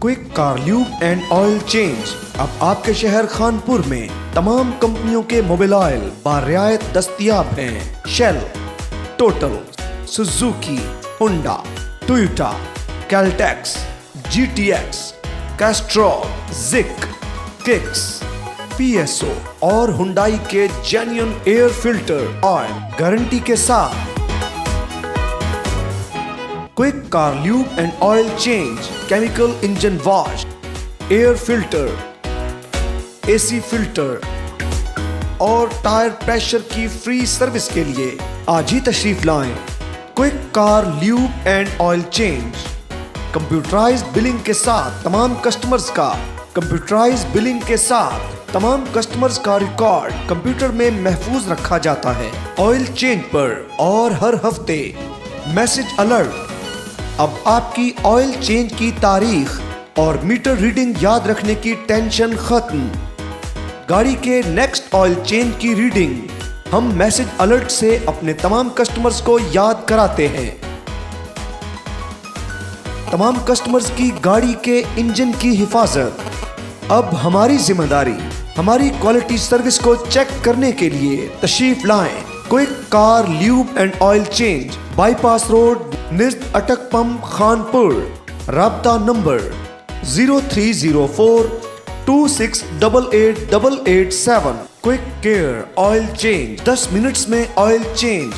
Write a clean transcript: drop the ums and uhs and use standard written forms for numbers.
Quick car lube and oil change अब आपके शहर खानपुर में तमाम कंपनियों के मोबिल ऑयल बारियायत दस्तयाब हैं। Shell, Total, Suzuki, Honda, Toyota, Caltex, GTX, Castrol, Zic, Kixx, PSO और हुंडई के genuine air filter oil guarantee के साथ। Quick car lube and oil change, chemical engine wash, air filter, AC filter और tyre pressure की free service के लिए आज ही तशरीफ लाएं। Quick car lube and oil change computerised billing के साथ तमाम कस्टमर्स का रिकॉर्ड कंप्यूटर में महफूज रखा जाता है। ऑयल चेंज पर और हर हफ्ते मैसेज अलर्ट। अब आपकी ऑयल चेंज की तारीख और मीटर रीडिंग याद रखने की टेंशन खत्म। गाड़ी के नेक्स्ट ऑयल चेंज की रीडिंग हम मैसेज अलर्ट से अपने तमाम कस्टमर्स को याद कराते हैं। तमाम कस्टमर्स की गाड़ी के इंजन की हिफाजत अब हमारी जिम्मेदारी। हमारी क्वालिटी सर्विस को चेक करने के लिए तशरीफ लाएं। Quick car lube and oil change, bypass road, निज़्द अटक पंप, खानपुर। राब्ता number 0304 2688 887। Quick care oil change, 10 minutes में ऑयल चेंज।